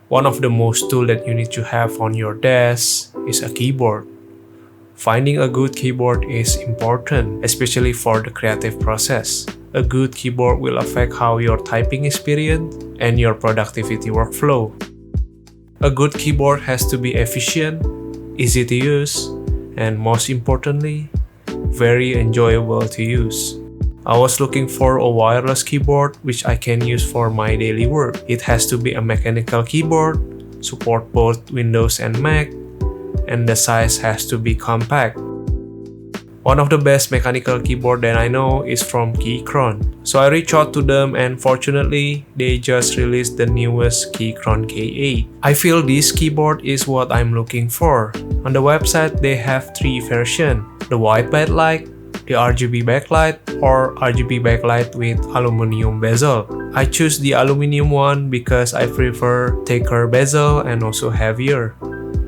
One of the most tools that you need to have on your desk is a keyboard. Finding a good keyboard is important, especially for the creative process. A good keyboard will affect how your typing experience and your productivity workflow. A good keyboard has to be efficient, easy to use, and most importantly, very enjoyable to use. I was looking for a wireless keyboard which I can use for my daily work. It has to be a mechanical keyboard, support both Windows and Mac, and the size has to be compact. One of the best mechanical keyboard that I know is from Keychron. So I reached out to them and fortunately, they just released the newest Keychron K8. I feel this keyboard is what I'm looking for. On the website, they have 3 versions. The white backlight, the RGB backlight, or RGB backlight with aluminum bezel. I choose the aluminum one because I prefer thicker bezel and also heavier.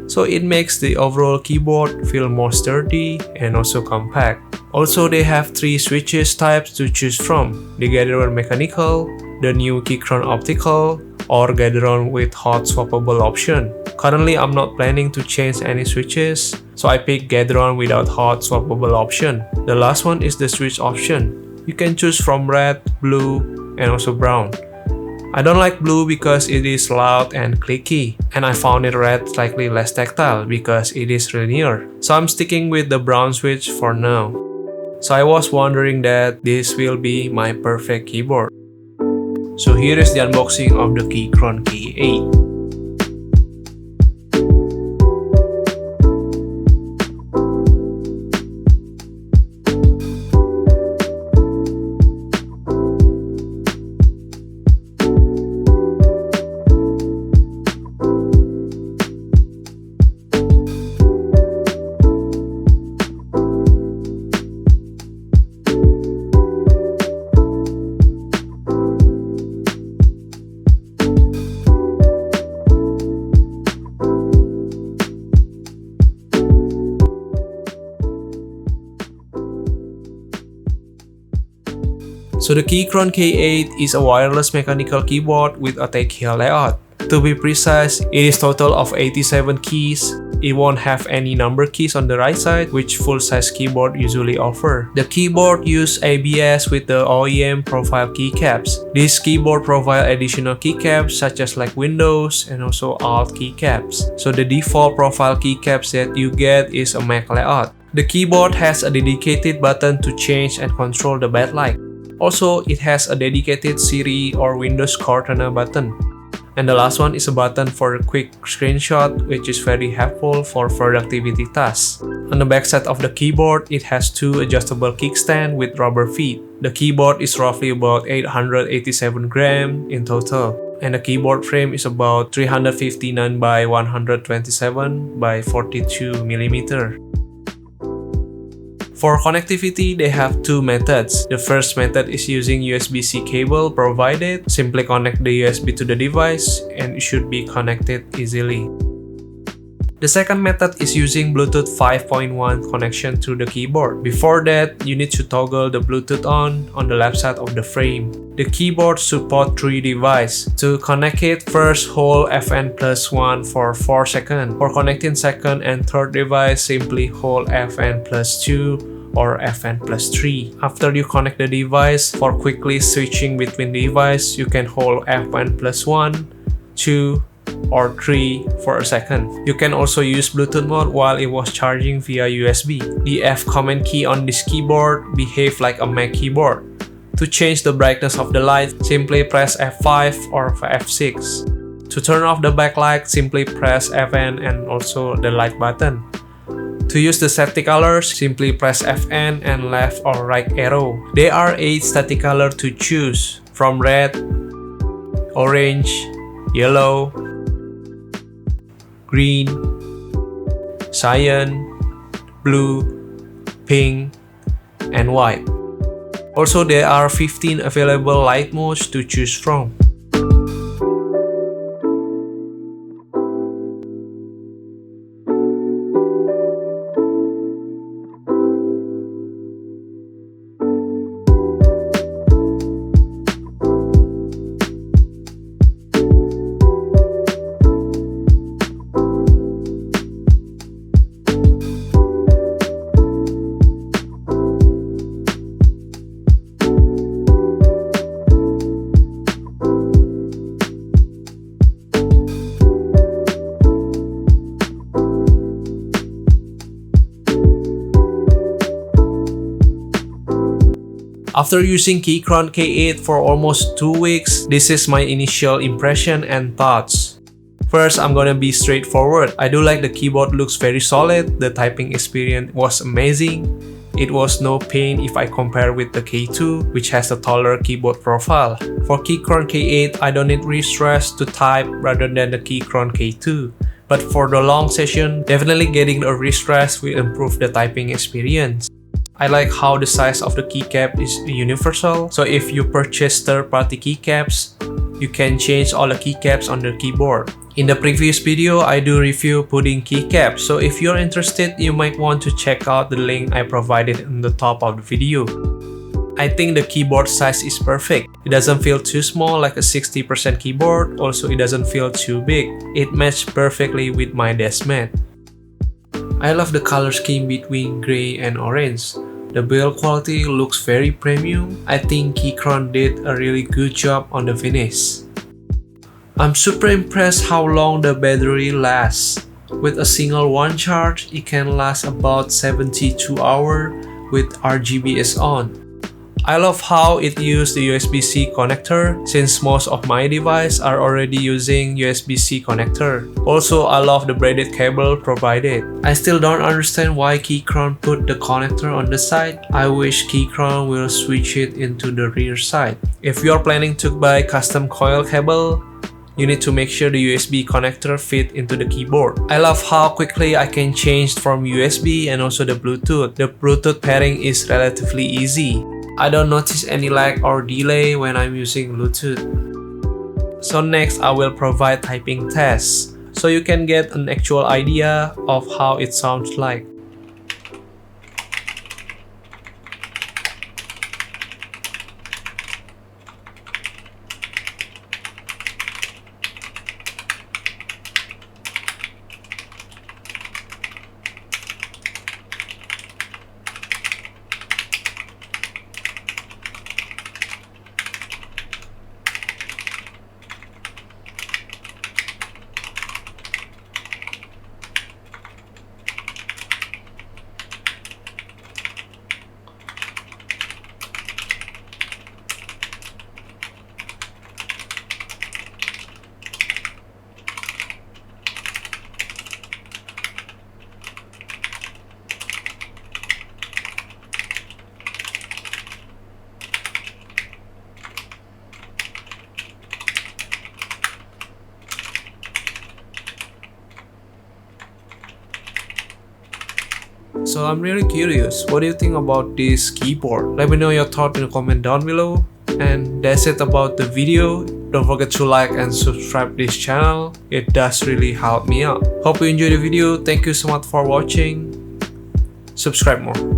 So it makes the overall keyboard feel more sturdy and also compact. Also, they have 3 switches types to choose from: the Gatheron Mechanical, the new Keychron Optical, or Gatheron with hot swappable option. Currently, I'm not planning to change any switches, so I picked Gatheron without hot swappable option. The last one is the switch option. You can choose from red, blue, and also brown. I don't like blue because it is loud and clicky, and I found it red slightly less tactile because it is linear. So I'm sticking with the brown switch for now. So I was wondering that this will be my perfect keyboard. So here is the unboxing of the Keychron K8. So the Keychron K8 is a wireless mechanical keyboard with a tactile layout. To be precise, it is total of 87 keys. It won't have any number keys on the right side, which full-size keyboard usually offer. The keyboard uses ABS with the OEM profile keycaps. This keyboard provides additional keycaps such as like Windows and also Alt keycaps. So the default profile keycaps that you get is a Mac layout. The keyboard has a dedicated button to change and control the backlight. Also, it has a dedicated Siri or Windows Cortana button. And the last one is a button for a quick screenshot, which is very helpful for productivity tasks. On the backside of the keyboard, it has 2 adjustable kickstands with rubber feet. The keyboard is roughly about 887 grams in total. And the keyboard frame is about 359 by 127 by 42 millimeter. For connectivity, they have 2 methods. The first method is using USB-C cable provided. Simply connect the USB to the device and it should be connected easily. The second method is using Bluetooth 5.1 connection to the keyboard. Before that, you need to toggle the Bluetooth on the left side of the frame. The keyboard supports 3 devices. To connect it, first hold FN+1 for 4 seconds. For connecting second and third device, simply hold FN+2 or FN+3. After you connect the device, for quickly switching between devices, you can hold FN+1, 2, or 3 for a second. You can also use Bluetooth mode while it was charging via USB. The F command key on this keyboard behaves like a Mac keyboard. To change the brightness of the light, simply press F5 or F6. To turn off the backlight, simply press Fn and also the light button. To use the static colors, simply press Fn and left or right arrow. There are 8 static colors to choose, from red, orange, yellow, green, cyan, blue, pink, and white. Also, there are 15 available light modes to choose from. After using Keychron K8 for almost 2 weeks, this is my initial impression and thoughts. First, I'm gonna be straightforward. I do like the keyboard looks very solid, the typing experience was amazing. It was no pain if I compare with the K2, which has a taller keyboard profile. For Keychron K8, I don't need wrist stress to type rather than the Keychron K2. But for the long session, definitely getting a wrist rest will improve the typing experience. I like how the size of the keycap is universal, so if you purchase third-party keycaps, you can change all the keycaps on the keyboard. In the previous video, I do review pudding keycaps, so if you're interested, you might want to check out the link I provided in the top of the video. I think the keyboard size is perfect. It doesn't feel too small like a 60% keyboard, also it doesn't feel too big. It matched perfectly with my desk mat. I love the color scheme between gray and orange. The build quality looks very premium. I think Keychron did a really good job on the finish. I'm super impressed how long the battery lasts. With a single one charge, it can last about 72 hours with RGBs on. I love how it used the USB-C connector since most of my devices are already using USB-C connector. Also, I love the braided cable provided. I still don't understand why Keychron put the connector on the side. I wish Keychron will switch it into the rear side. If you're planning to buy custom coil cable, you need to make sure the USB connector fit into the keyboard. I love how quickly I can change from USB and also the Bluetooth. The Bluetooth pairing is relatively easy. I don't notice any lag or delay when I'm using Bluetooth. So next, I will provide typing tests, so you can get an actual idea of how it sounds like. So I'm really curious, what do you think about this keyboard? Let me know your thoughts in the comment down below. And that's it about the video. Don't forget to like and subscribe this channel. It does really help me out. Hope you enjoyed the video. Thank you so much for watching. Subscribe more.